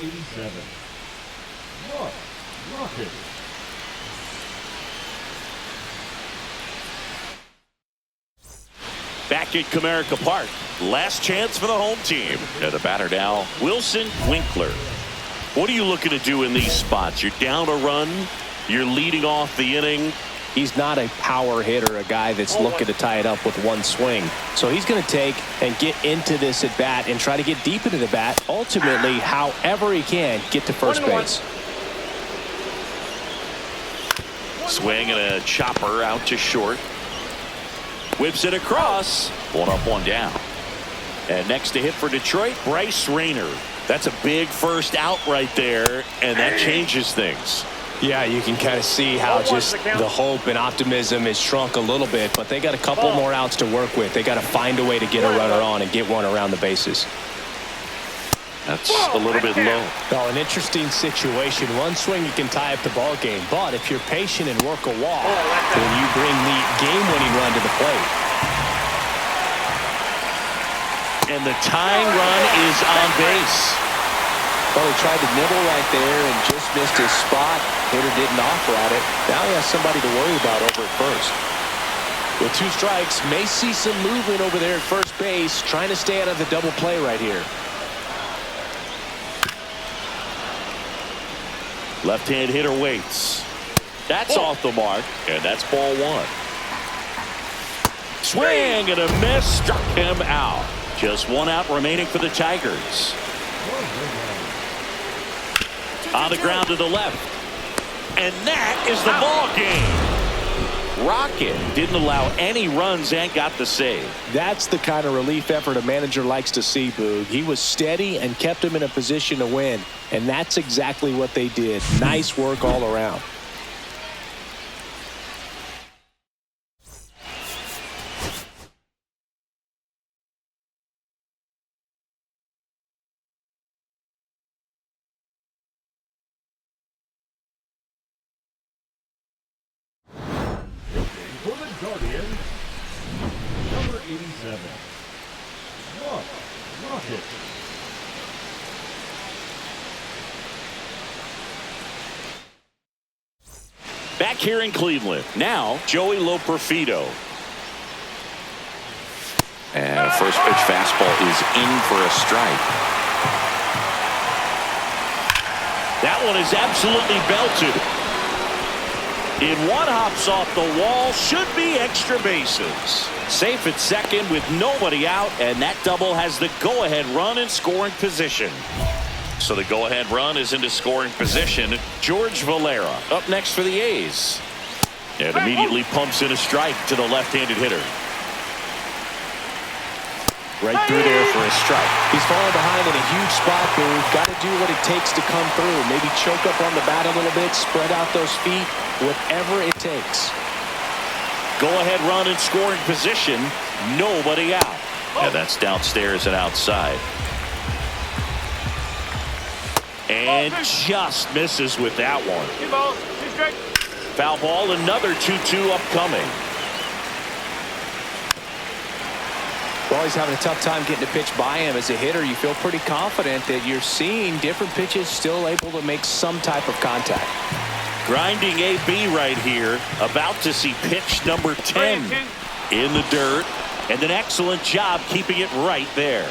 87. Rocket. Back at Comerica Park, last chance for the home team. And the batter now, Wilson Winkler. What are you looking to do in these spots? You're down a run, you're leading off the inning. He's not a power hitter, a guy that's looking to tie it up with one swing. So he's going to take and get into this at bat and try to get deep into the bat. Ultimately, however he can, get to first base. Swing and a chopper out to short. Whips it across. One up, one down. And next to hit for Detroit, Bryce Rayner. That's a big first out right there, and that changes things. Yeah, you can kind of see how just the hope and optimism is shrunk a little bit, but they got a couple more outs to work with. They got to find a way to get a runner on and get one around the bases. That's a little bit low. Well, an interesting situation. One swing you can tie up the ball game, but if you're patient and work a walk, then you bring the game-winning run to the plate. And the tying run is on base. Well, he tried to nibble right there and just missed his spot. Hitter didn't offer at it. Now he has somebody to worry about over at first. With two strikes, may see some movement over there at first base, trying to stay out of the double play right here. Left-hand hitter waits. That's off the mark, and that's ball one. Swing and a miss, struck him out. Just one out remaining for the Tigers. On the ground to the left. And that is the ball game. Rocket didn't allow any runs and got the save. That's the kind of relief effort a manager likes to see, Boog. He was steady and kept him in a position to win. And that's exactly what they did. Nice work all around. For the Guardians, number 87. Rocket. Back here in Cleveland, now Joey Loperfido. And a first pitch fastball is in for a strike. That one is absolutely belted. In one, hops off the wall, should be extra bases. Safe at second with nobody out, and that double has the go-ahead run in scoring position. So the go-ahead run is into scoring position. George Valera up next for the A's. And immediately pumps in a strike to the left-handed hitter. Right through there for a strike. He's falling behind in a huge spot, Boog. Got to do what it takes to come through. Maybe choke up on the bat a little bit, spread out those feet, whatever it takes. Go-ahead run in scoring position. Nobody out. And that's downstairs and outside. And just misses with that one. Foul ball, another 2-2 upcoming. Well, he's having a tough time getting a pitch by him. As a hitter, you feel pretty confident that you're seeing different pitches still able to make some type of contact. Grinding AB right here. About to see pitch number 10 in the dirt. And an excellent job keeping it right there.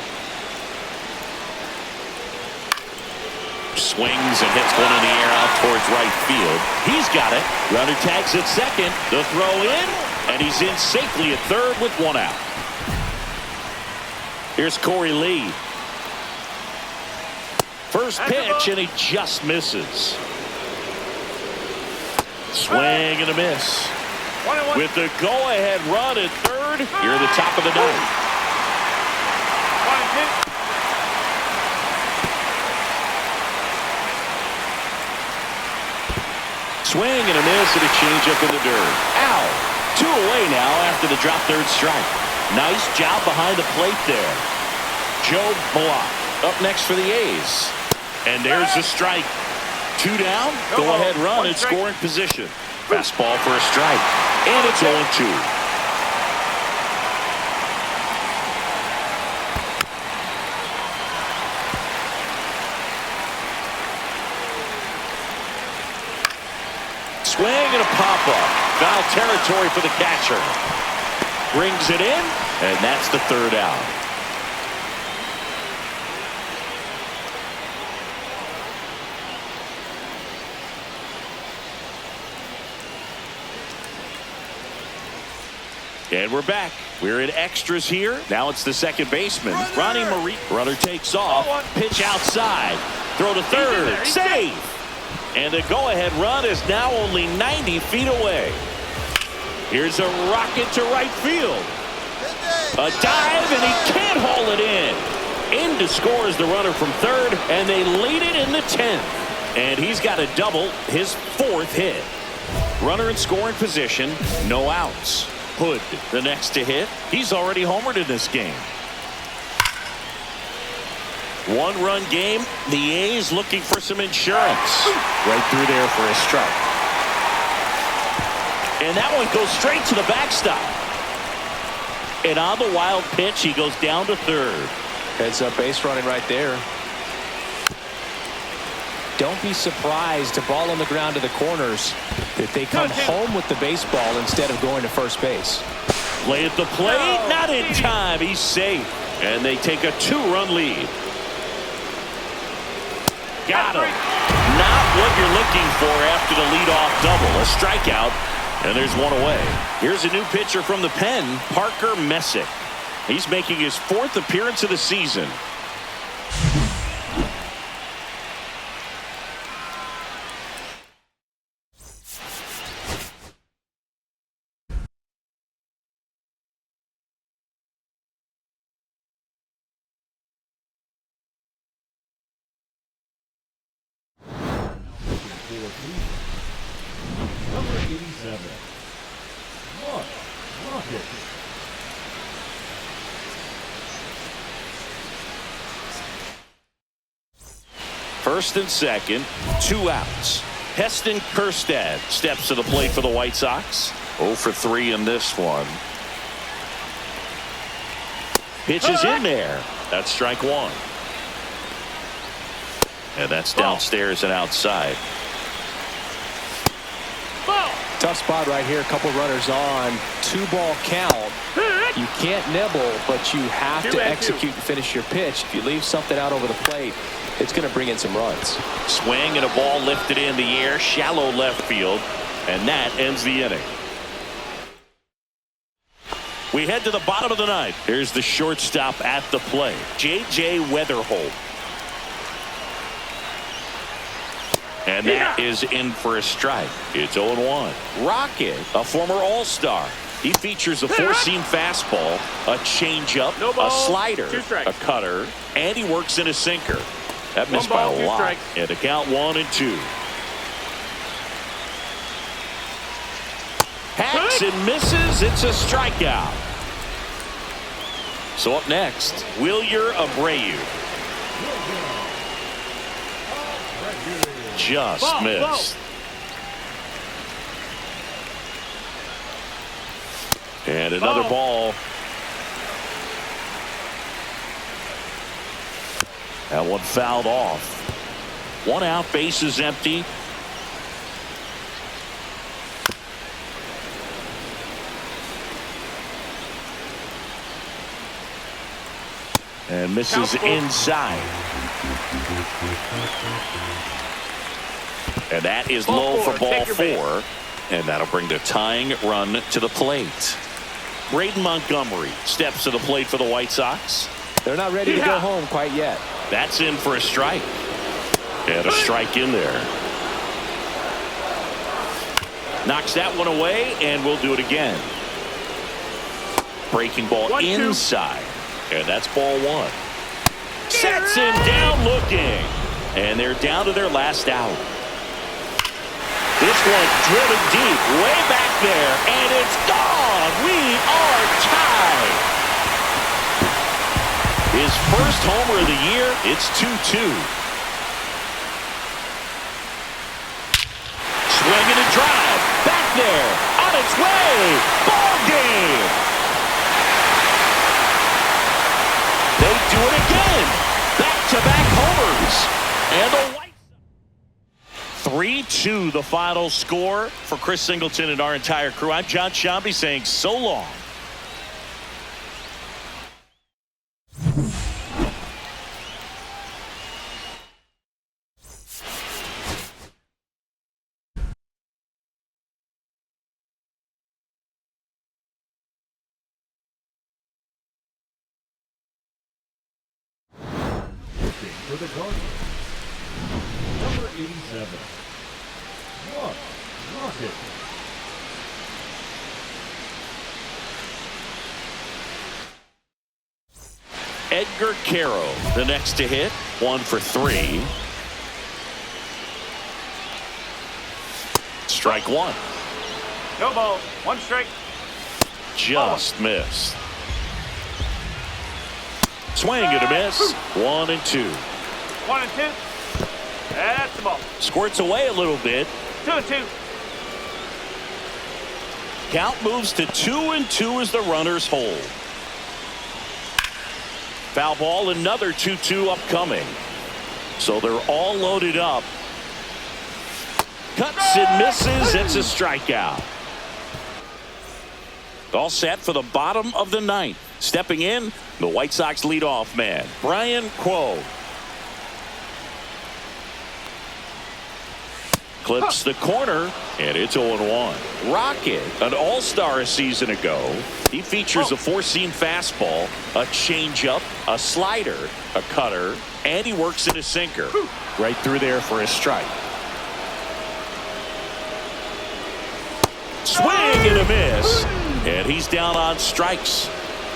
Swings and hits one in the air out towards right field. He's got it. Runner tags at second. The throw in. And he's in safely at third with one out. Here's Corey Lee. First pitch, and he just misses. Swing and a miss. With the go-ahead run at third, here at the top of the ninth. Swing and a miss and a changeup in the dirt. Ow! 2 away now after the drop third strike. Nice job behind the plate there. Joe Block up next for the A's. And there's the strike. 2 down. Go ahead run in scoring position. Fastball for a strike. And it's 0-2. swing and a pop-up. Foul territory for the catcher. Brings it in, and that's the third out. And we're back. We're in extras here. Now it's the second baseman, Ronnie Marie. Runner takes off. Pitch outside. Throw to third. Save. And the go-ahead run is now only 90 feet away. Here's a rocket to right field. A dive, and he can't haul it in. In to score is the runner from third, and they lead it in the 10th. And he's got a double, his fourth hit. Runner in scoring position, no outs. Hood, the next to hit. He's already homered in this game. One-run game. The A's looking for some insurance. Right through there for a strike. And that one goes straight to the backstop. And on the wild pitch, he goes down to third. Heads up base running right there. Don't be surprised to ball on the ground to the corners that they come home with the baseball instead of going to first base. Play at the plate, not in time. He's safe. And they take a 2-run lead. Got him. Not what you're looking for after the leadoff double. A strikeout, and there's one away. Here's a new pitcher from the pen, Parker Messick. He's making his 4th appearance of the season. Number 87. Rocket. First and second, 2 outs. Heston Kjerstad steps to the plate for the White Sox. 0 for 3 in this one. Pitch is in there. That's strike one. And that's downstairs and outside. Tough spot right here. A couple runners on. 2-ball count. You can't nibble, but you have to execute and finish your pitch. If you leave something out over the plate, it's going to bring in some runs. Swing and a ball lifted in the air, shallow left field, and that ends the inning. We head to the bottom of the ninth. Here's the shortstop at the plate, J.J. Weatherholt. And that is in for a strike. It's 0-1. Rocket, a former All-Star. He features a 4-seam fastball, a changeup, a slider, a cutter, and he works in a sinker. That missed by a lot. And a count 1-2. Hacks and misses. It's a strikeout. So up next, Wilyer Abreu. Just missed. And another ball. That one fouled off. 1 out, base is empty. And misses inside. And that is low for ball 4. And that'll bring the tying run to the plate. Braden Montgomery steps to the plate for the White Sox. They're not ready to go home quite yet. That's in for a strike. And a strike in there. Knocks that one away, and we'll do it again. Breaking ball inside. And that's ball 1. Sets him down looking. And they're down to their last out. This one driven deep, way back there, and it's gone. We are tied. His first homer of the year, it's 2-2. Swing and a drive, back there, on its way, ball game. They do it again, back-to-back homers, and the White 3 7-2 the final score. For Chris Singleton and our entire crew, I'm John Shambi saying so long. For the Guardians, number 87, Mark Rocket. Edgar Caro, the next to hit, 1 for 3. Strike one. No ball. 1 strike. Just missed. Swing and a miss. 1 and 2. 1 and 2. That's the ball. Squirts away a little bit. 2 and 2. Count moves to 2 and 2 as the runners hold. Foul ball, another 2-2 upcoming. So they're all loaded up. Cuts and misses. It's a strikeout. All set for the bottom of the ninth. Stepping in, the White Sox leadoff man, Brian Quo. Clips the corner, and it's 0-1. Rocket, an all-star a season ago. He features a 4-seam fastball, a changeup, a slider, a cutter, and he works in a sinker. Right through there for a strike. Swing and a miss. And he's down on strikes.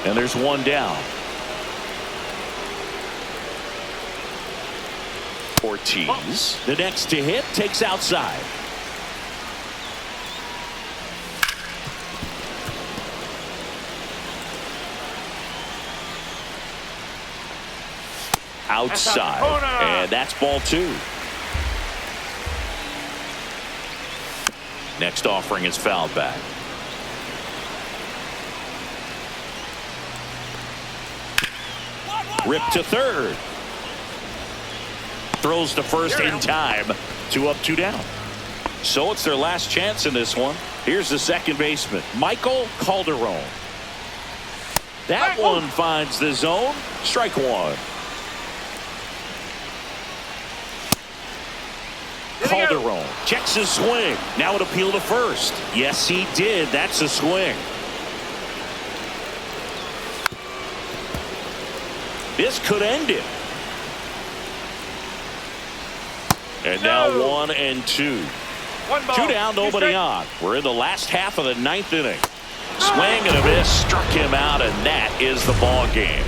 And there's 1 down. Ortiz, the next to hit, takes outside. Outside. And that's ball 2. Next offering is fouled back. Rip to third. Throws to first in time. 2 up, 2 down. So it's their last chance in this one. Here's the second baseman, Michael Calderon. That one finds the zone. Strike 1. Calderon checks his swing. Now an appeal to first. Yes, he did. That's a swing. This could end it. And now 1 and 2. 1 ball. 2 down, nobody on. We're in the last half of the 9th inning. Swing and a miss, struck him out, and that is the ball game.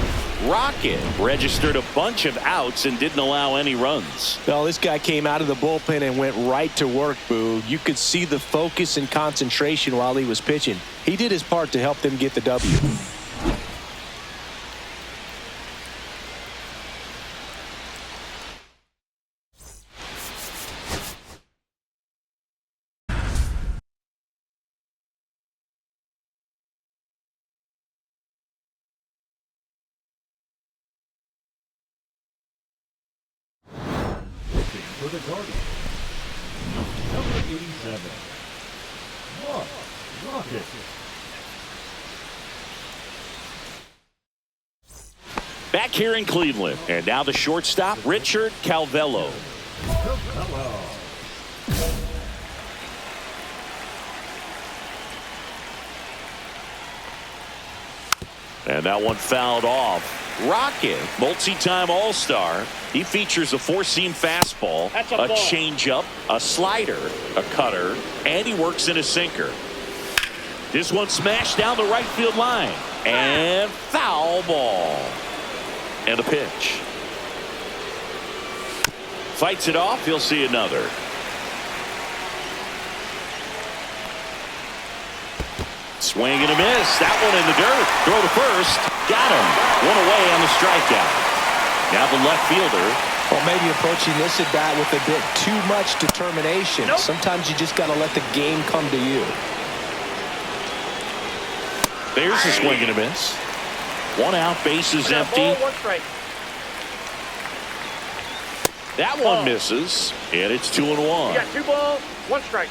Rocket registered a bunch of outs and didn't allow any runs. Well, this guy came out of the bullpen and went right to work, Boo. You could see the focus and concentration while he was pitching. He did his part to help them get the W. For the Guardians, number 87, Mark Rocket. Back here in Cleveland, and now the shortstop, Richard Calvello. And that one fouled off. Rocket, multi-time all-star. He features a 4-seam fastball, a changeup, a slider, a cutter, and he works in a sinker. This one smashed down the right field line. And foul ball. And a pitch. Fights it off. He'll see another. Swing and a miss. That one in the dirt. Throw to first. Got him. 1 away on the strikeout. Now the left fielder. Well, maybe approaching this at bat with a bit too much determination. Sometimes you just got to let the game come to you. There's a swing and a miss. 1 out, base is empty. Ball, 1 strike. That one misses, and it's 2-1. You got 2 balls, 1 strike.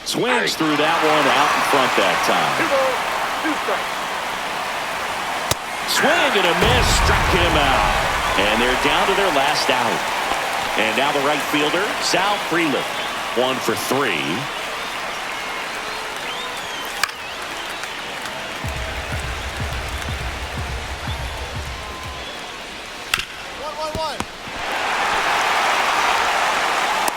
Swings through that one out in front that time. 2 balls, 2 strikes. Swing and a miss, struck him out. And they're down to their last out. And now the right fielder, Sal Freeland. 1 for 3.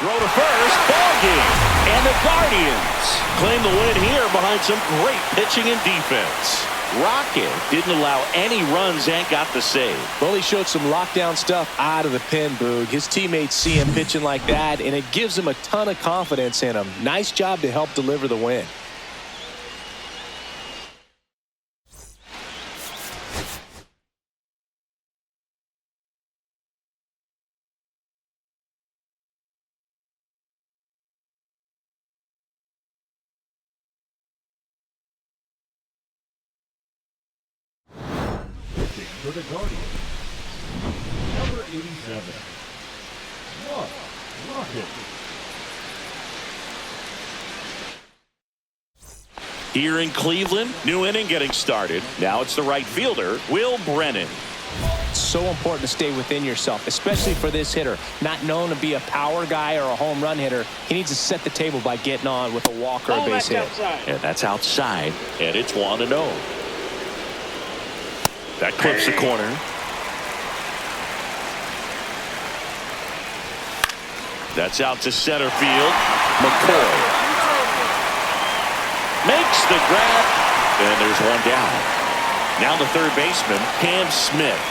Throw to first, ball game. And the Guardians claim the win here behind some great pitching and defense. Rocket didn't allow any runs and got the save. Well, he showed some lockdown stuff out of the pen, Boog. His teammates see him pitching like that, and it gives him a ton of confidence in him. Nice job to help deliver the win. For the Guardians, number 87, Rocket. Here in Cleveland, new inning getting started. Now it's the right fielder, Will Brennan. It's so important to stay within yourself, especially for this hitter. Not known to be a power guy or a home run hitter. He needs to set the table by getting on with a walk or a base hit. And that's outside, and it's 1-0. That clips the corner. That's out to center field. McCoy makes the grab, and there's one down. Now the third baseman, Cam Smith.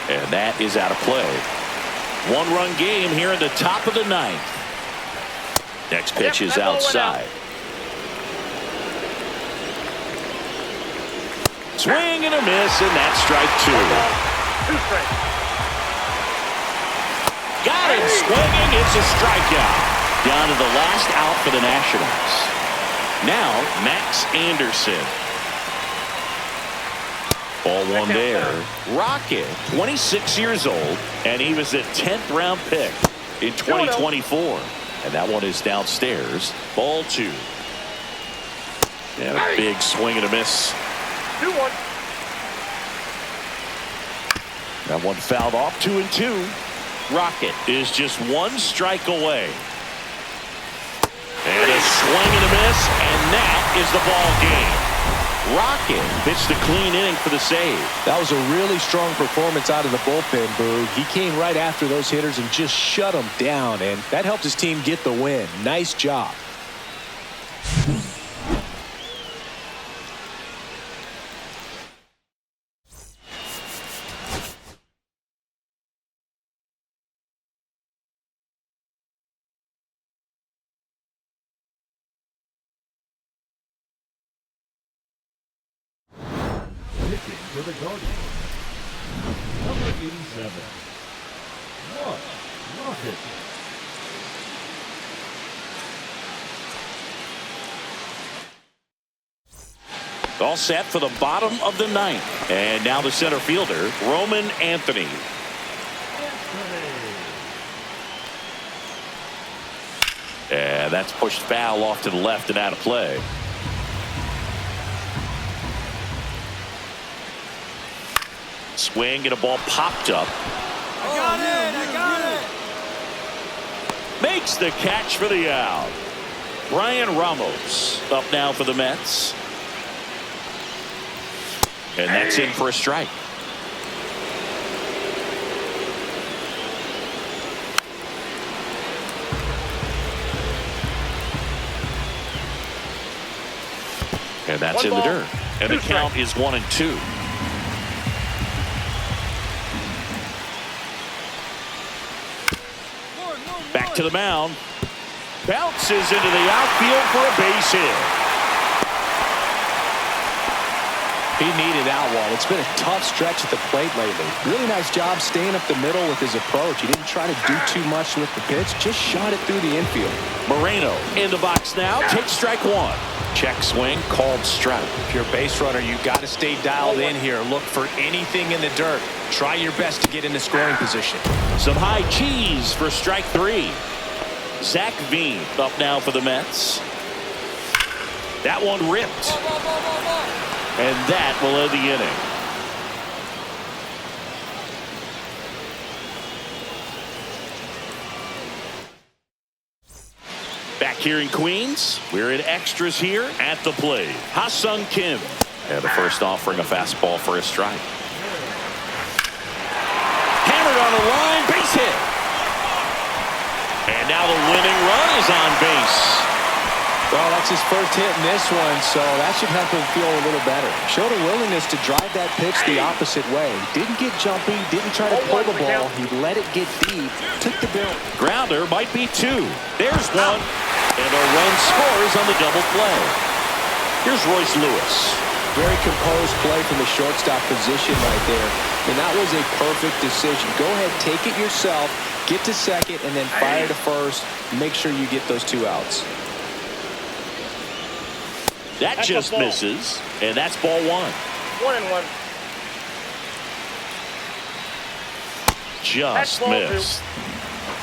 And that is out of play. 1-run game here in the top of the 9th. Next pitch is outside. Swing and a miss, and that's strike 2. 2 strikes. Got him swinging. It's a strikeout. Down to the last out for the Nationals. Now Max Anderson. Ball 1 there. Rocket, 26 years old, and he was a 10th round pick in 2024. And that one is downstairs. Ball 2. And a big swing and a miss. 2-1. That one fouled off. 2-2. Rocket is just 1 strike away. And a swing and a miss, and that is the ball game. Rocket pitched a clean inning for the save. That was a really strong performance out of the bullpen, Boog. He came right after those hitters and just shut them down, and that helped his team get the win. Nice job. For the Guardians, number 87, Rocket. All set for the bottom of the 9th. And now the center fielder, Roman Anthony. And that's pushed foul off to the left and out of play. Swing and a ball popped up. I got it! Makes the catch for the out. Brian Ramos up now for the Mets. And that's in for a strike. And that's in the dirt. And the count is 1-2. Back to the mound. Bounces into the outfield for a base hit. He needed that one. It's been a tough stretch at the plate lately. Really nice job staying up the middle with his approach. He didn't try to do too much with the pitch. Just shot it through the infield. Moreno in the box now. Takes strike 1. Check swing, called strike. If you're a base runner, you got to stay dialed in here. Look for anything in the dirt. Try your best to get into scoring position. Some high cheese for strike 3. Zach Veen up now for the Mets. That one ripped. And that will end the inning. Back here in Queens, we're in extras here at the plate. Ha-Sung Kim. And the first offering a fastball for a strike. Hammered on the line, base hit. And now the winning run is on base. Well, that's his first hit in this one, so that should help him feel a little better. Showed a willingness to drive that pitch the opposite way. Didn't get jumpy, didn't try to pull the ball. He let it get deep, took the bill. Grounder might be 2. There's 1. And a run scores on the double play. Here's Royce Lewis. Very composed play from the shortstop position right there. And that was a perfect decision. Go ahead, take it yourself, get to second, and then fire to first. Make sure you get those 2 outs. That just misses, and that's ball 1. 1-1. Just missed.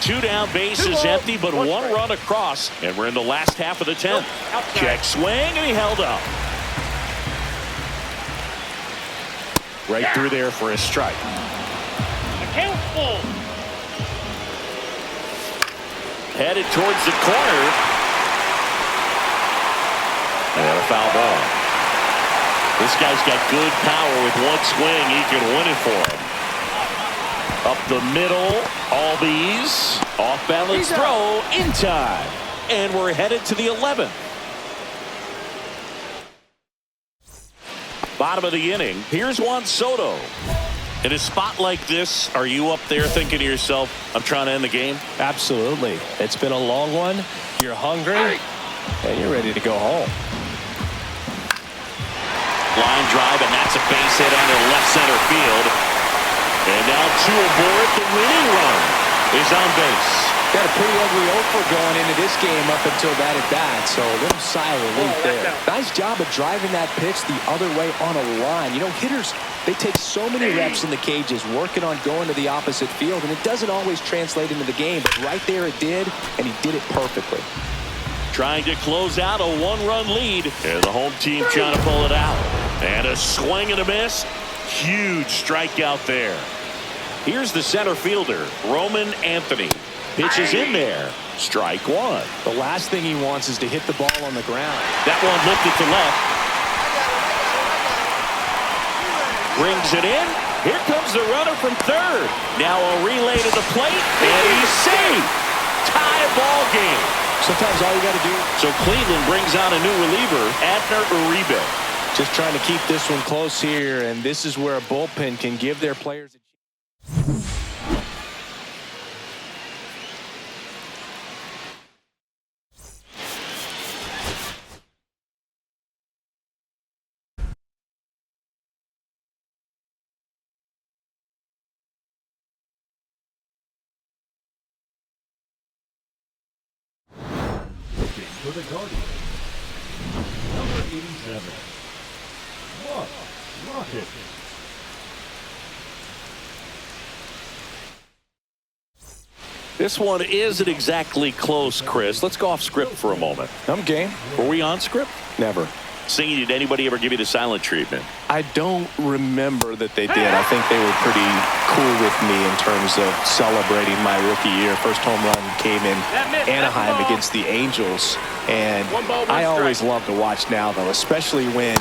2 down, base is empty, but 1 run across, and we're in the last half of the 10th. Check swing, and he held up. Right through there for a strike. Account full. Headed towards the corner. And a foul ball. This guy's got good power. With 1 swing, he can win it for him. Up the middle, Albies. Off balance throw in time. And we're headed to the 11th. Bottom of the inning. Here's Juan Soto. In a spot like this, are you up there thinking to yourself, I'm trying to end the game? Absolutely. It's been a long one. You're hungry, and you're ready to go home. Line drive, and that's a base hit out of left center field. And now 2 aboard. The winning run is on base. Got a pretty ugly offer going into this game up until that at bat, so a little sigh of relief there. Nice job of driving that pitch the other way on a line. You know, hitters, they take so many reps in the cages working on going to the opposite field, and it doesn't always translate into the game, but right there it did, and he did it perfectly. Trying to close out a 1-run lead, and the home team trying to pull it out. And a swing and a miss. Huge strikeout there. Here's the center fielder, Roman Anthony. Pitches in there. Strike 1. The last thing he wants is to hit the ball on the ground. That one lifted to left. Brings it in. Here comes the runner from third. Now a relay to the plate, and he's safe. Tie ball game. Sometimes all you got to do. So Cleveland brings on a new reliever, Abner Uribe. Just trying to keep this one close here, and this is where a bullpen can give their players a chance. For the Guardians, number 87, Rocket. This one isn't exactly close, Chris. Let's go off script for a moment. I'm game. Were we on script? Never. Singing, did anybody ever give you the silent treatment? I don't remember that they did. I think they were pretty cool with me in terms of celebrating my rookie year. First home run came in Anaheim against the Angels. And I always love to watch now, though, especially when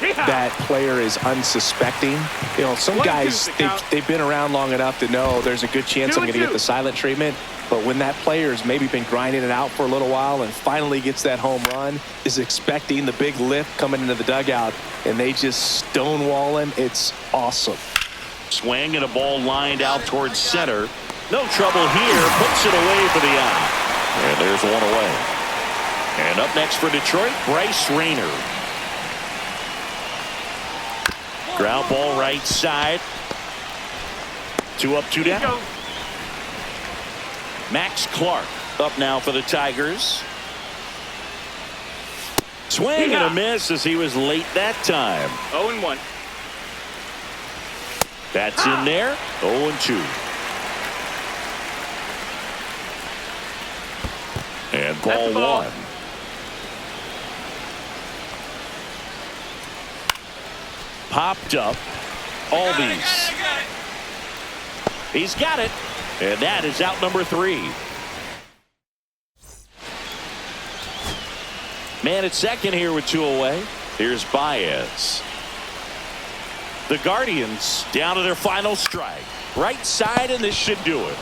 that player is unsuspecting. You know, some guys, they've been around long enough to know there's a good chance I'm going to get the silent treatment. But when that player's maybe been grinding it out for a little while and finally gets that home run, is expecting the big lift coming into the dugout, and they just stonewall him, it's awesome. Swing and a ball lined out towards center. No trouble here. Puts it away for the out. And there's one away. And up next for Detroit, Bryce Rayner. Ground ball right side. 2 up, 2 down. Max Clark up now for the Tigers. Swing and a miss as he was late that time. 0-1. That's in there. 0-2. And ball one. Popped up. Albies. He's got it. And that is out number 3. Man at second here with 2 away. Here's Baez. The Guardians down to their final strike. Right side, and this should do it.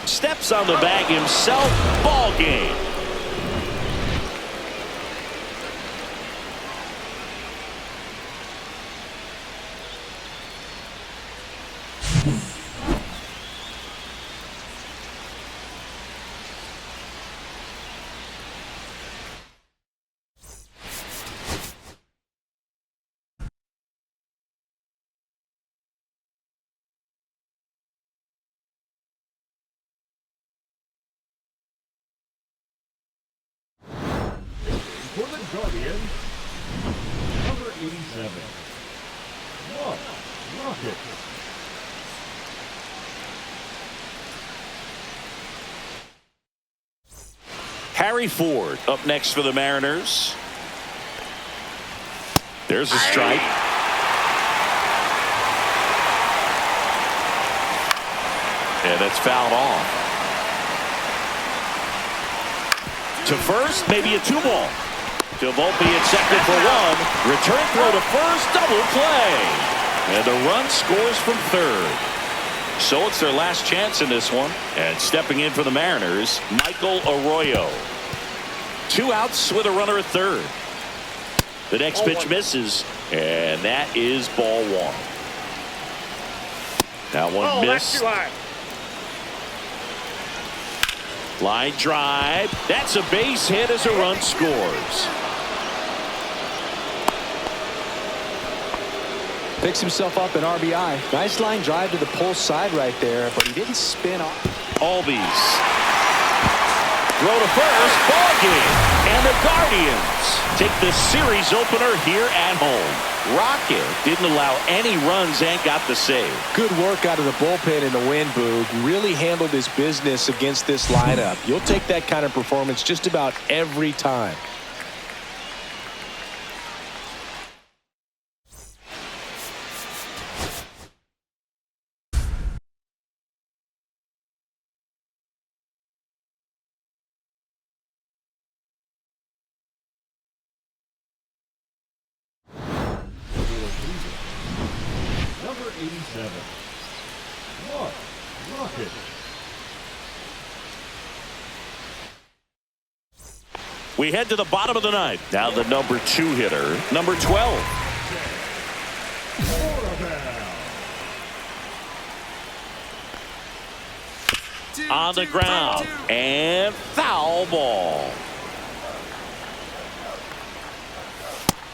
Steps on the bag himself. Ball game. For the Guardians, number 87. Mark Rocket. Harry Ford up next for the Mariners. There's a strike. And it's fouled off. To first, maybe a 2-ball. To Volpe at second for 1. Return throw to first, double play. And the run scores from third. So it's their last chance in this one. And stepping in for the Mariners, Michael Arroyo. 2 outs with a runner at third. The next pitch misses, and that is ball 1. That one missed. Line drive. That's a base hit as a run scores. Picks himself up an RBI. Nice line drive to the pull side right there, but he didn't spin off. Albies. Throw to first. Ball game. And the Guardians take the series opener here at home. Rocket didn't allow any runs and got the save. Good work out of the bullpen in the win, Boog. Really handled his business against this lineup. You'll take that kind of performance just about every time. Number 87. Mark Rocket. We head to the bottom of the ninth. Now the number 2 hitter, number 12. On the ground. And foul ball.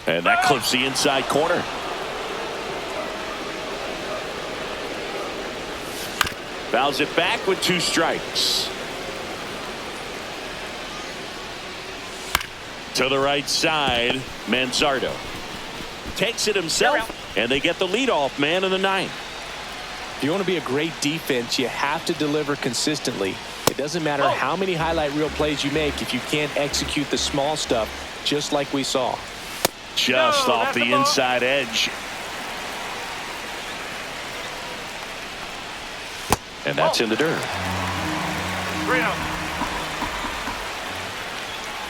And that clips the inside corner. Fouls it back with 2 strikes. To the right side, Manzardo takes it himself, and they get the leadoff man in the 9th. If you want to be a great defense, you have to deliver consistently. It doesn't matter how many highlight reel plays you make if you can't execute the small stuff, just like we saw. Just off the inside edge. And that's in the dirt. 3-0.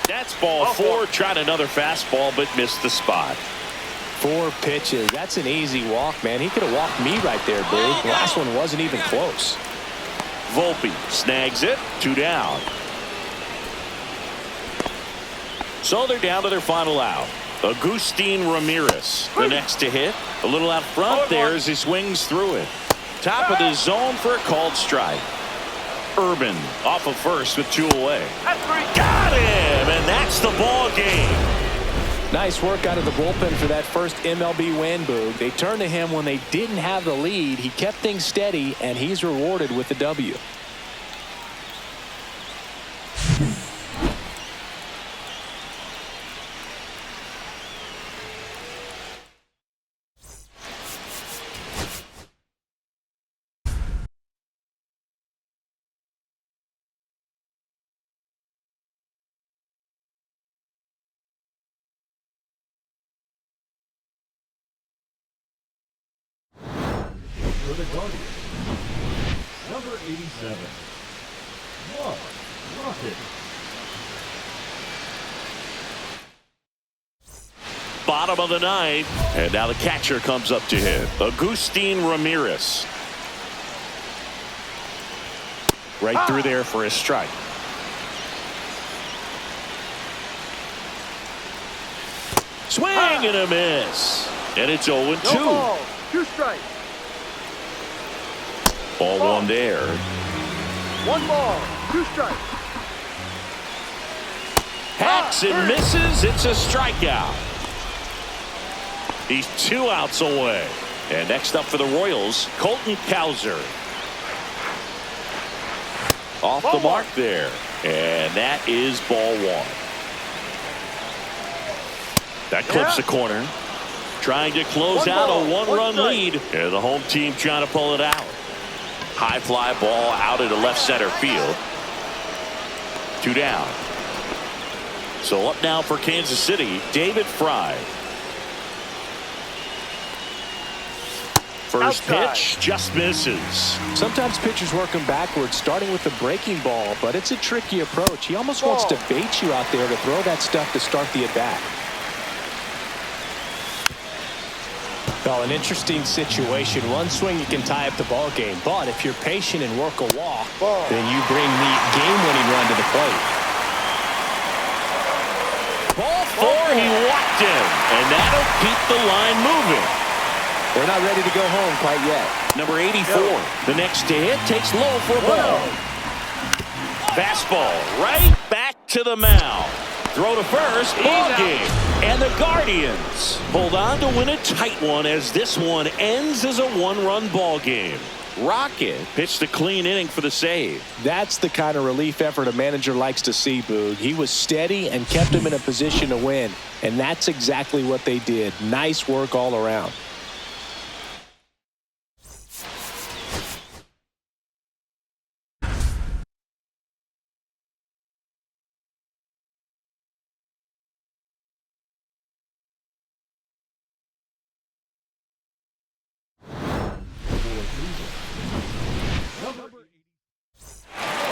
That's ball 4. Tried another fastball, but missed the spot. 4 pitches. That's an easy walk, man. He could have walked me right there, Big. The last one wasn't even close. Volpe snags it. 2 down. So they're down to their final out. Agustin Ramirez, the next to hit. A little out front there as he swings through it. Top of the zone for a called strike. Urban off of first with 2 away. Got him, and that's the ball game. Nice work out of the bullpen for that first MLB win, Boog. They turned to him when they didn't have the lead. He kept things steady, and he's rewarded with the W. for the Guardians. Number 87. Mark Rocket. Bottom of the ninth, and now the catcher comes up to hit. Agustin Ramirez. Right through there for a strike. Swing and a miss. And it's 0-2. No ball. 2 strikes. Ball one there. 1 ball. 2 strikes. Hacks and misses. It's a strikeout. He's 2 outs away. And next up for the Royals, Colton Cowser. Off the mark there. And that is ball 1. That clips the corner. Trying to close out a 1-run lead. And the home team trying to pull it out. High fly ball out into left center field. 2 down. So up now for Kansas City, David Fry. First pitch just misses. Sometimes pitchers work him backwards, starting with the breaking ball, but it's a tricky approach. He almost wants to bait you out there to throw that stuff to start the at-bat. Well, an interesting situation. One swing, you can tie up the ball game. But if you're patient and work a walk, then you bring the game-winning run to the plate. Ball 4, he walked him. And that'll keep the line moving. They're not ready to go home quite yet. Number 84, the next to hit, takes low for a ball. Fastball right back to the mound. Throw to first, ball game. And the Guardians hold on to win a tight one as this one ends as a 1-run ball game. Rocket pitched a clean inning for the save. That's the kind of relief effort a manager likes to see, Boog. He was steady and kept him in a position to win. And that's exactly what they did. Nice work all around.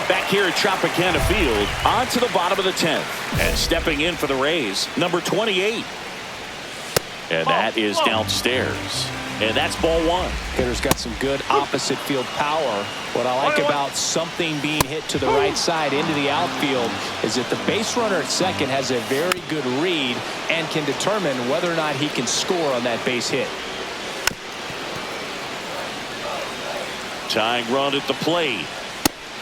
Back here at Tropicana Field, on to the bottom of the 10th. And stepping in for the Rays, number 28. And that is downstairs. And that's ball 1. Hitter's got some good opposite field power. What I like about something being hit to the right side into the outfield is that the base runner at second has a very good read and can determine whether or not he can score on that base hit. Tying run at the plate.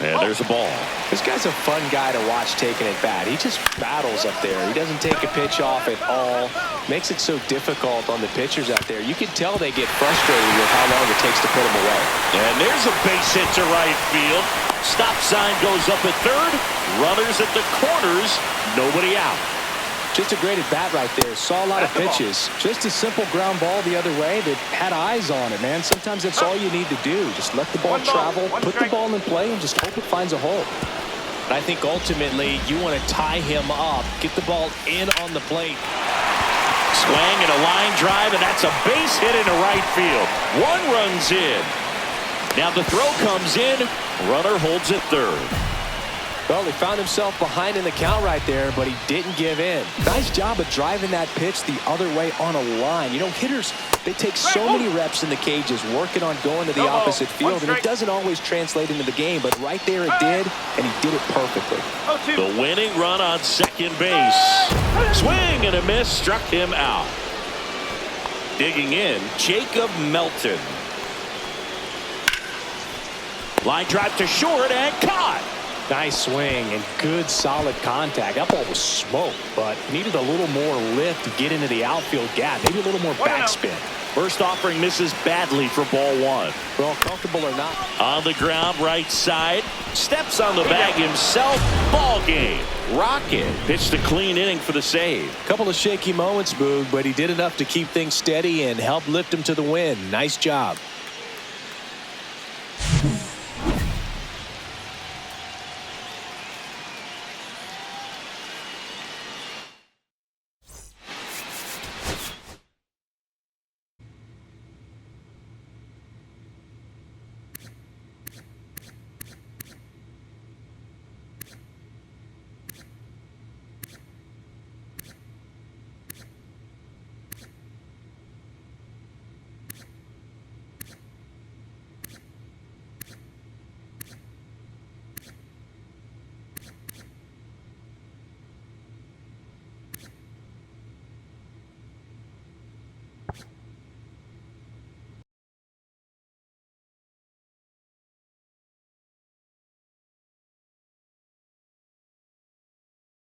And there's a ball. This guy's a fun guy to watch taking at bat. He just battles up there. He doesn't take a pitch off at all. Makes it so difficult on the pitchers out there. You can tell they get frustrated with how long it takes to put him away. And there's a base hit to right field. Stop sign goes up at third. Runners at the corners. Nobody out. Just a great at bat right there. Saw a lot of pitches. Just a simple ground ball the other way that had eyes on it, man. Sometimes that's all you need to do. Just let the ball travel, put the ball in play, and just hope it finds a hole. I think ultimately you want to tie him up, get the ball in on the plate. Swing and a line drive, and that's a base hit into right field. 1 run's in. Now the throw comes in. Runner holds at third. Well, he found himself behind in the count right there, but he didn't give in. Nice job of driving that pitch the other way on a line. You know, hitters, they take so many reps in the cages working on going to the opposite field, and it doesn't always translate into the game, but right there it did, and he did it perfectly. The winning run on second base. Swing and a miss, struck him out. Digging in, Jacob Melton. Line drive to short and caught. Nice swing and good solid contact. That ball was smoked, but needed a little more lift to get into the outfield gap. Maybe a little more backspin. First offering misses badly for ball 1. Well, comfortable or not. On the ground, right side. Steps on the bag himself. Ball game. Rocket pitched a clean inning for the save. Couple of shaky moments, Boog, but he did enough to keep things steady and help lift him to the win. Nice job.